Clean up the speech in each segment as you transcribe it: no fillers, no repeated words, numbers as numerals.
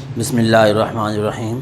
बिस्मिल्लाहिर्रहमानिर्रहीम।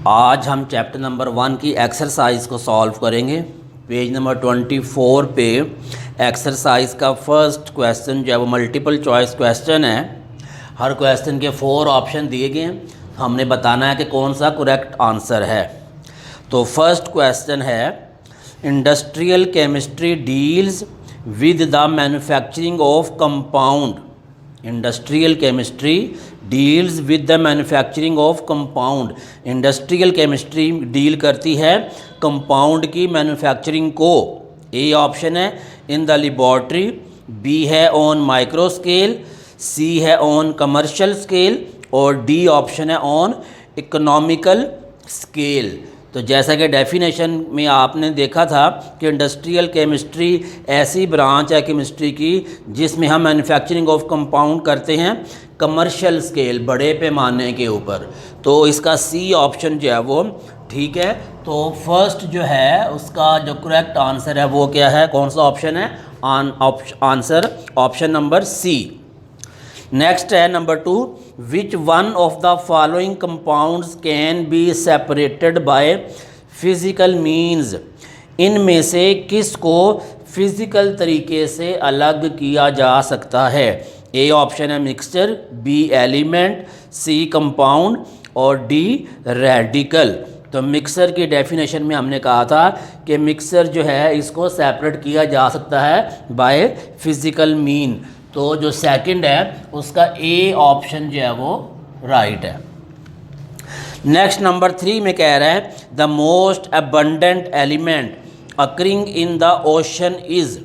आज हम चैप्टर नंबर 1 की एक्सरसाइज को सॉल्व करेंगे। पेज नंबर 24 पे एक्सरसाइज का फर्स्ट क्वेश्चन जो है वो मल्टीपल चॉइस क्वेश्चन है। हर क्वेश्चन के 4 ऑप्शन दिए गए हैं, हमने बताना है कि कौन सा करेक्ट आंसर है। तो फर्स्ट क्वेश्चन है, industrial chemistry deals with the manufacturing of compound. Industrial chemistry deals with the manufacturing of compound. Industrial chemistry deal करती है कंपाउंड की मैन्युफैक्चरिंग को। ए ऑप्शन है इन द लेबॉर्ट्री, बी है ऑन माइक्रो स्केल, सी है on commercial scale और D option है on economical scale. तो जैसा कि डेफिनेशन में आपने देखा था कि इंडस्ट्रियल केमिस्ट्री ऐसी ब्रांच है केमिस्ट्री की जिसमें हम मैन्युफैक्चरिंग ऑफ कंपाउंड करते हैं कमर्शियल स्केल, बड़े पैमाने के ऊपर। तो इसका सी ऑप्शन जो है वो ठीक है। तो फर्स्ट जो है उसका जो करेक्ट आंसर है वो क्या है, कौन सा ऑप्शन है? Answer option number C. Next है number 2, which one of the following compounds can be separated by physical means. इनमें से किस को फिज़िकल तरीके से अलग किया जा सकता है? ए ऑप्शन है mixture, B element, C compound और डी रेडिकल। तो मिक्सर की डेफिनेशन में हमने कहा था कि मिक्सर जो है इसको सेपरेट किया जा सकता है बाय फिज़िकल मीन। तो जो सेकंड है उसका ए ऑप्शन जो है वो राइट है। नेक्स्ट नंबर 3 में कह रहा है the most abundant element occurring in the ocean is.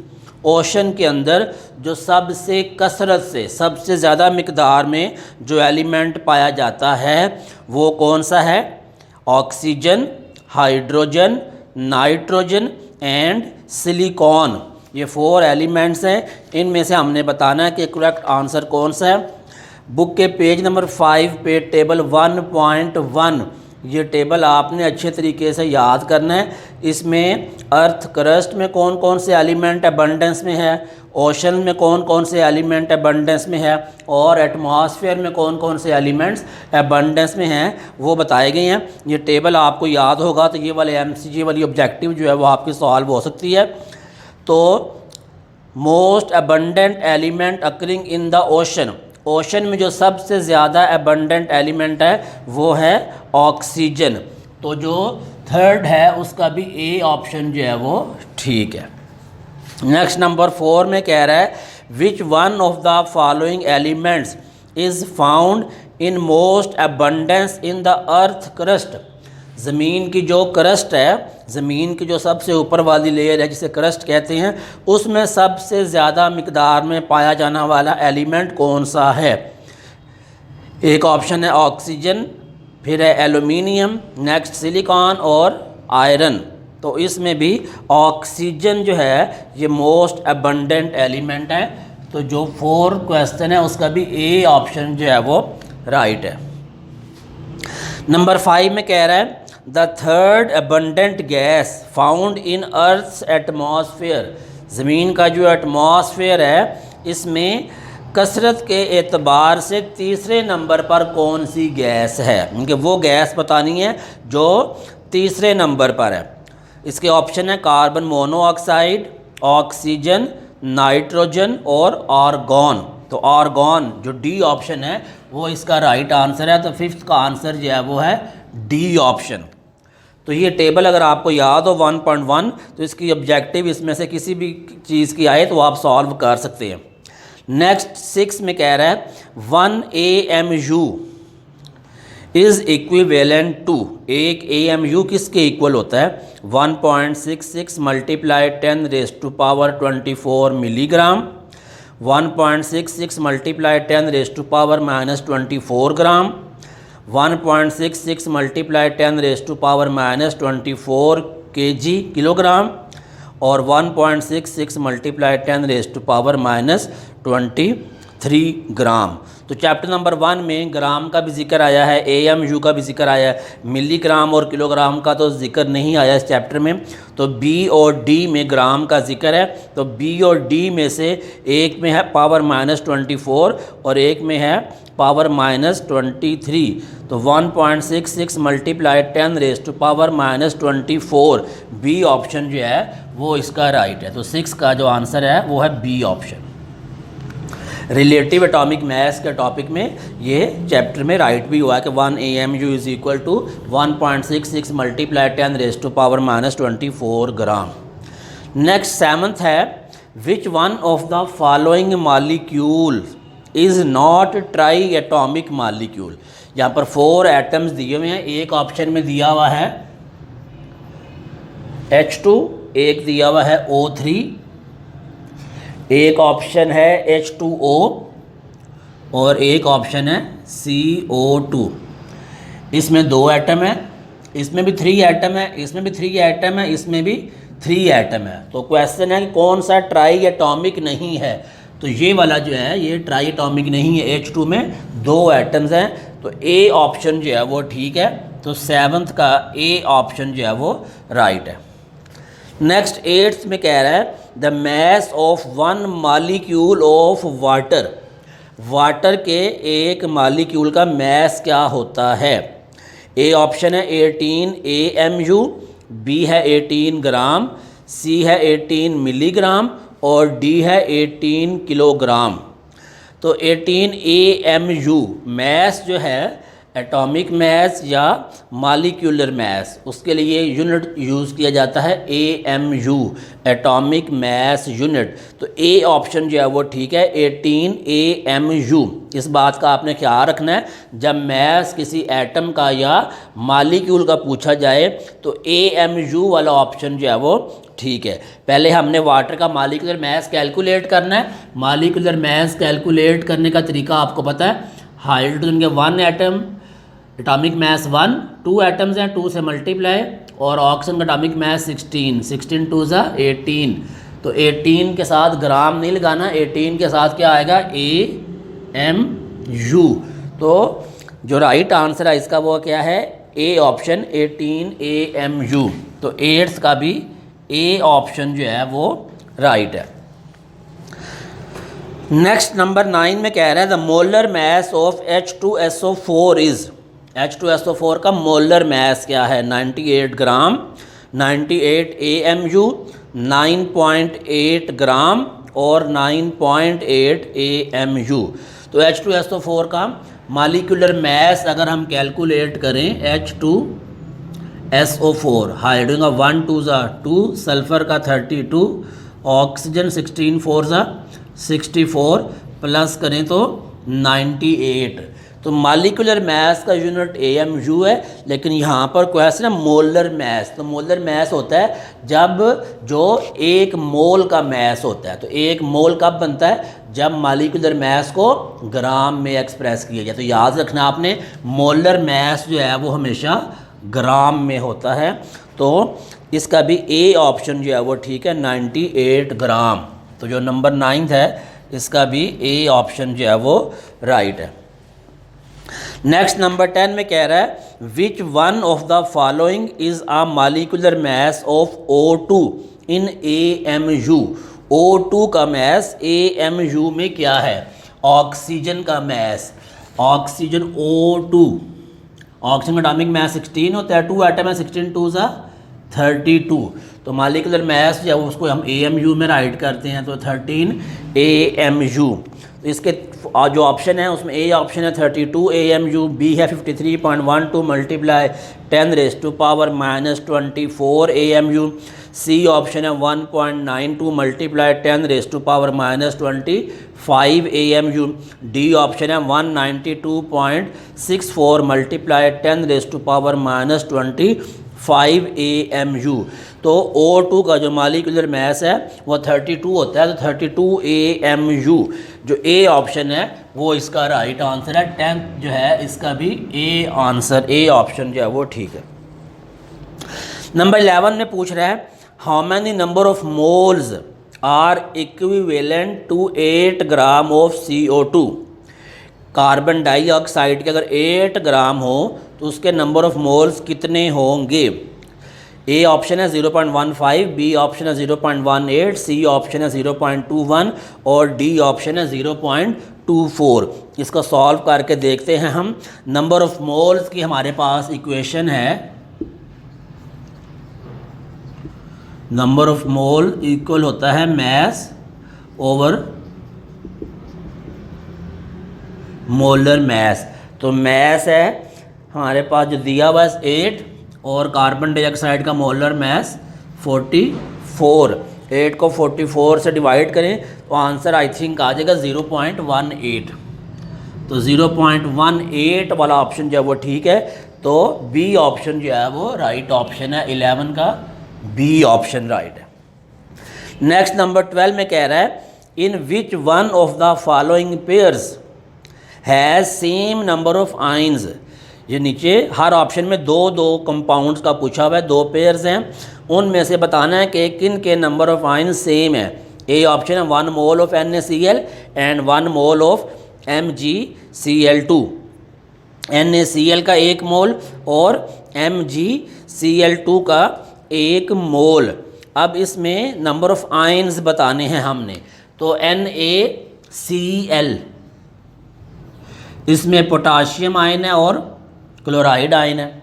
Ocean के अंदर जो सबसे कसरत से सबसे ज़्यादा मिकदार में जो एलिमेंट पाया जाता है वो कौन सा है? Oxygen, hydrogen, nitrogen and silicon. ये 4 एलिमेंट्स हैं। इनमें से हमने बताना है कि करेक्ट आंसर कौन सा है। बुक के पेज नंबर 5 पे टेबल 1.1 ये टेबल आपने अच्छे तरीके से याद करना है। इसमें अर्थ क्रस्ट में कौन कौन से एलिमेंट अबंडेंस में है, ओशन में कौन कौन से एलिमेंट अबंडेंस में है और एटमॉस्फेयर में कौन कौन से एलिमेंट्स अबंडेंस में हैं वो बताए गए हैं। ये टेबल आपको याद होगा तो ये वाले MCQ वाली ऑब्जेक्टिव जो है वो आपकी सॉल्व हो सकती है। तो most abundant element occurring in the ocean, ocean में जो सबसे ज़्यादा अबंडेंट एलिमेंट है वो है ऑक्सीजन। तो जो थर्ड है उसका भी ए ऑप्शन जो है वो ठीक है। नेक्स्ट नंबर 4 में कह रहा है which one of the following elements is found in most abundance in the earth crust. ज़मीन की जो क्रस्ट है, ज़मीन की जो सबसे ऊपर वाली लेयर है जिसे क्रस्ट कहते हैं, उसमें सबसे ज़्यादा मिकदार में पाया जाने वाला एलिमेंट कौन सा है? एक ऑप्शन है ऑक्सीजन, फिर है एल्युमिनियम, नेक्स्ट सिलिकॉन और आयरन। तो इसमें भी ऑक्सीजन जो है ये मोस्ट अबंडेंट एलिमेंट है। तो जो 4 क्वेश्चन है उसका भी ए ऑप्शन जो है वो राइट है। नंबर 5 में कह रहा है the third abundant gas found in earth's atmosphere. ज़मीन का जो एटमॉस्फेयर है इसमें कसरत के एतबार से तीसरे नंबर पर कौन सी गैस है? क्योंकि वो गैस बतानी है जो तीसरे नंबर पर है। इसके ऑप्शन है कार्बन मोनोऑक्साइड, ऑक्सीजन, नाइट्रोजन और आर्गॉन। तो आर्गॉन जो डी ऑप्शन है वो इसका राइट आंसर है। तो 5th का आंसर जो है वो है डी ऑप्शन। तो ये टेबल अगर आपको याद हो 1.1 तो इसकी ऑब्जेक्टिव इसमें से किसी भी चीज़ की आए तो आप सॉल्व कर सकते हैं। नेक्स्ट 6 में कह रहा है 1 AMU इज़ इक्विवेलेंट टू। एक AMU किसके इक्वल होता है? 1.66 मल्टीप्लाई 10⁻24 मिलीग्राम, 1.66 मल्टीप्लाई 10⁻⁻24 ग्राम, 1.66 मल्टीप्लाई 10⁻⁻24 kg किलोग्राम और 1.66 मल्टीप्लाई 10⁻⁻23 ग्राम। तो चैप्टर नंबर 1 में ग्राम का भी जिक्र आया है, AMU का भी जिक्र आया है, मिलीग्राम और किलोग्राम का तो जिक्र नहीं आया इस चैप्टर में। तो B और D में ग्राम का जिक्र है, तो B और D में से एक में है पावर -24 और एक में है पावर -23। तो 1.66 मल्टीप्लाई 10⁻⁻24 बी ऑप्शन जो है वो इसका राइट है। तो 6 का जो आंसर है वो है B option. Relative atomic mass के टॉपिक में ये चैप्टर में राइट भी हुआ है कि 1 AMU is equal to 1.66 multiply 10⁻⁻24 ग्राम। नेक्स्ट 7th है, which one of the following molecule is not triatomic molecule. यहाँ पर 4 एटम्स दिए हुए हैं, एक ऑप्शन में दिया हुआ है H2, एक दिया हुआ है O3, एक ऑप्शन है H2O और एक ऑप्शन है CO2। इसमें 2 एटम है, इसमें भी 3 एटम है, इसमें भी 3 एटम है, इसमें भी 3 एटम है। तो क्वेश्चन है कि कौन सा ट्राई एटॉमिक नहीं है। तो ये वाला जो है ये ट्राई एटॉमिक नहीं है, H2 में 2 एटम्स हैं। तो A ऑप्शन जो है वो ठीक है। तो 7th का A ऑप्शन जो है वो राइट है। नेक्स्ट 8th में कह रहा है the mass of 1 molecule of water. Water के एक मॉलिक्यूल का मैस क्या होता है। ए ऑप्शन है 18 AMU, बी है 18 ग्राम, सी है 18 मिलीग्राम और डी है 18 किलोग्राम। तो 18 AMU मैस जो है एटॉमिक मैस या मॉलिक्यूलर मैस, उसके लिए यूनिट यूज़ किया जाता है AMU, एटॉमिक मैस यूनिट। तो ए ऑप्शन जो है वो ठीक है, 18 AMU। इस बात का आपने ख्याल रखना है, जब मैस किसी एटम का या मॉलिक्यूल का पूछा जाए तो AMU वाला ऑप्शन जो है वो ठीक है। पहले हमने वाटर का मॉलिक्यूलर मैस कैलकुलेट करना है। मॉलिक्यूलर मैस कैलकुलेट करने का तरीका आपको पता है, हाइड्रोजन के 1 एटम, एटॉमिक मैस 1, 2 एटम्स हैं, 2 से मल्टीप्लाई, और ऑक्सीजन का एटॉमिक मैस 16, 16 2 ज़ा 18। तो 18 के साथ ग्राम नहीं लगाना, 18 के साथ क्या आएगा AMU। तो जो राइट आंसर है इसका वो क्या है, ए ऑप्शन 18 AMU। तो 8th का भी ए ऑप्शन जो है वो राइट है। नेक्स्ट नंबर 9 में कह रहा है the molar mass of H2SO4 is. H2SO4 का मोलर मैस क्या है, 98 ग्राम, 98 AMU, 9.8 ग्राम और 9.8 AMU। तो H2SO4 का मॉलिक्यूलर मैस अगर हम कैलकुलेट करें, H2SO4 हाइड्रोजन का 1 2 ज़ा 2, सल्फ़र का 32, ऑक्सीजन 16 4 ज़ा 64 प्लस करें तो 98। तो मॉलिक्यूलर मैस का यूनिट AMU है, लेकिन यहाँ पर क्वेश्चन है मोलर मैस। तो मोलर मैस होता है जब जो 1 मोल का मैस होता है। तो 1 मोल कब बनता है, जब मॉलिक्यूलर मैस को ग्राम में एक्सप्रेस किया जाए। तो याद रखना आपने, मोलर मैस जो है वो हमेशा ग्राम में होता है। तो इसका भी ए ऑप्शन जो है वो ठीक है, 98 ग्राम। तो जो नंबर 9 है इसका भी ए ऑप्शन जो है वो राइट है। नेक्स्ट नंबर 10 में कह रहा है which one of the following is a molecular mass of O2 in AMU। O2 का मैस AMU में क्या है, ऑक्सीजन का मैस, ऑक्सीजन O2, ऑक्सीजन का एटॉमिक मैस 16 होता है, 2 एटम है, 16 2 ज़ा 32। तो मॉलिक्यूलर मैस जो है उसको हम AMU में राइट करते हैं, तो 13 AMU। तो इसके जो ऑप्शन है उसमें ए ऑप्शन है 32 AMU, बी है 53.12 मल्टीप्लाई 10⁻⁻24 AMU, सी ऑप्शन है 1.92 मल्टीप्लाई 10⁻⁻25 AMU, डी ऑप्शन है 192.64 मल्टीप्लाई 10⁻⁻25 AMU। तो O2 का जो मॉलिक्यूलर मैस है वो 32 होता है। तो 32 AMU जो ए ऑप्शन है वो इसका राइट आंसर है। 10th जो है इसका भी ए आंसर, ए ऑप्शन जो है वो ठीक है। नंबर 11 में पूछ रहा है how many number of moles are equivalent to 8 gram of CO2। Carbon dioxide के अगर 8 ग्राम हो तो उसके नंबर ऑफ मोल्स कितने होंगे? ए ऑप्शन है 0.15, बी ऑप्शन है 0.18, सी ऑप्शन है 0.21 और डी ऑप्शन है 0.24। इसको सॉल्व करके देखते हैं हम। नंबर ऑफ मोल्स की हमारे पास इक्वेशन है, नंबर ऑफ मोल इक्वल होता है मैस ओवर मोलर मैस। तो मैस है हमारे पास जो दिया हुआ है 8 और कार्बन डाइऑक्साइड का मोलर मैस 44। 8 को 44 से डिवाइड करें तो आंसर आई थिंक आ जाएगा 0.18। तो 0.18 वाला ऑप्शन जो है वो ठीक है। तो बी ऑप्शन जो है वो राइट ऑप्शन है, 11 का बी ऑप्शन राइट है। नेक्स्ट नंबर 12 में कह रहा है in which one of the following pairs has same number of ions. ये नीचे हर ऑप्शन में दो दो कंपाउंड्स का पूछा हुआ है, दो पेयर्स हैं, उनमें से बताना है कि किन के नंबर ऑफ आइंस सेम है। ए ऑप्शन है 1 mole of NaCl and 1 mole of MgCl2। NaCl का 1 मोल और MgCl2 का 1 मोल। अब इसमें नंबर ऑफ आइंस बताने हैं हमने। तो NaCl इसमें पोटाशियम आयन है और क्लोराइड आयन है।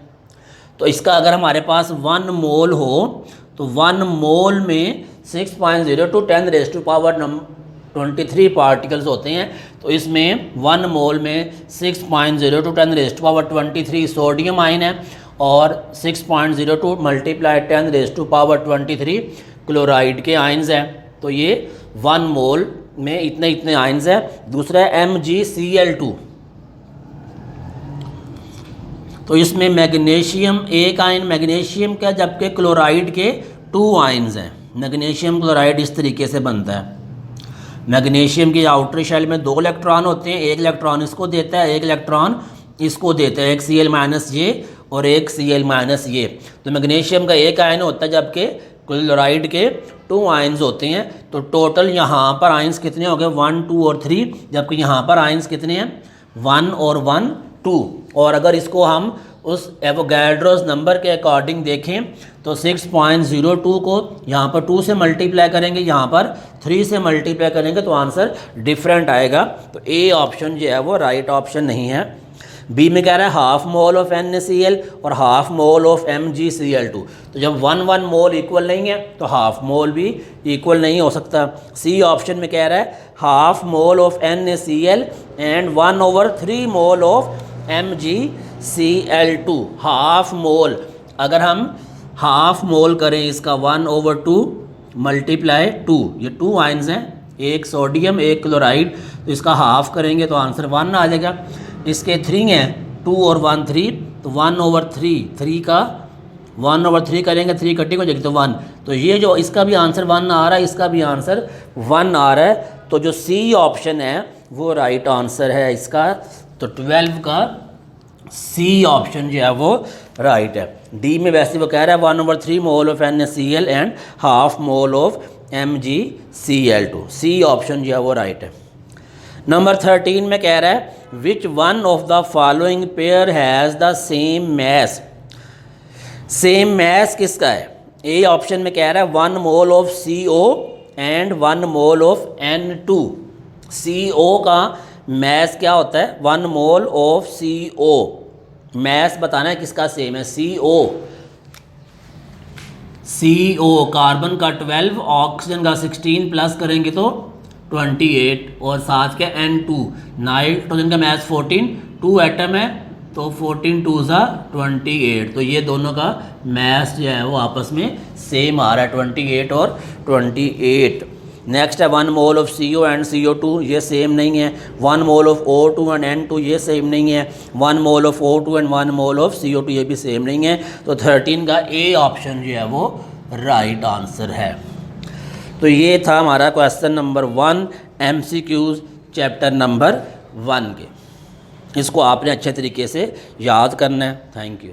तो इसका अगर हमारे पास 1 मोल हो तो 1 मोल में 6.0 to 10⁻23 पार्टिकल्स होते हैं। तो इसमें 1 मोल में 6.0 to 10⁻23 सोडियम आयन है और 6.0 to × 10⁻23 क्लोराइड के आयन्स हैं। तो ये 1 मोल में इतने इतने आयन्स हैं। दूसरा है MgCl2। तो इसमें मैग्नीशियम 1 आयन मैग्नीशियम का, जबकि क्लोराइड के 2 आयन्स हैं। मैग्नीशियम क्लोराइड इस तरीके से बनता है। मैग्नीशियम की आउटर शेल में 2 इलेक्ट्रॉन होते हैं, 1 इलेक्ट्रॉन इसको देता है, 1 इलेक्ट्रॉन इसको देता है, एक Cl-J और एक Cl-J। तो मैग्नीशियम का 1 आयन होता है जबकि क्लोराइड के 2 आयन्स होते हैं। तो टोटल यहाँ पर आयन्स कितने हो गए 1, 2 और 3, जबकि यहाँ पर आयन्स कितने हैं 1 और 1, 2। और अगर इसको हम उस एवोगैड्रोस नंबर के अकॉर्डिंग देखें तो 6.02 को यहाँ पर 2 से मल्टीप्लाई करेंगे, यहाँ पर 3 से मल्टीप्लाई करेंगे तो आंसर डिफरेंट आएगा। तो ए ऑप्शन जो है वो राइट ऑप्शन नहीं है। बी में कह रहा है हाफ मोल ऑफ NaCl और हाफ मोल ऑफ MgCl2। तो जब 1 मोल इक्वल नहीं है तो हाफ मोल भी इक्वल नहीं हो सकता। सी ऑप्शन में कह रहा है half mole of NaCl and 1/3 mole of MgCl2। Half mole, अगर हम हाफ मोल करें इसका 1/2 × 2, ये 2 आयन्स हैं, एक सोडियम एक क्लोराइड, तो इसका हाफ करेंगे तो आंसर 1 आ जाएगा। इसके 3 हैं 2 और 1 3, तो 1/3, 3 का 1/3 करेंगे 3 कटिंग हो जाएगी तो 1। तो ये जो इसका भी आंसर 1 आ रहा है, इसका भी आंसर 1 आ रहा है। तो जो सी ऑप्शन है वो राइट आंसर है इसका। तो 12 का सी ऑप्शन जो है वो राइट है। डी में वैसे वो कह रहा है 1/3 mole of NaCl and half mole of MgCl2। C option जो है वो राइट है। नंबर 13 में कह रहा है which one of the following pair has the same mass. Same mass किसका है? ए ऑप्शन में कह रहा है 1 mole of CO and 1 mole of N2। CO का मैस क्या होता है 1 मोल ऑफ CO। मैस बताना है किसका सेम है। CO कार्बन का 12, ऑक्सीजन का 16 प्लस करेंगे तो 28 और साथ के N2 नाइट्रोजन का मैस 14, 2 एटम है तो 14 2 28। तो ये दोनों का मैस जो है वो आपस में सेम आ रहा है 28 और 28। नेक्स्ट है 1 mole of CO and CO2, ये सेम नहीं है। 1 mole of O2 and N2, ये सेम नहीं है। 1 mole of O2 and 1 mole of CO2, ये भी सेम नहीं है। तो 13 का ए ऑप्शन जो है वो राइट आंसर है। तो ये था हमारा question number 1 MCQs chapter number 1 के। इसको आपने अच्छे तरीके से याद करना है। Thank you.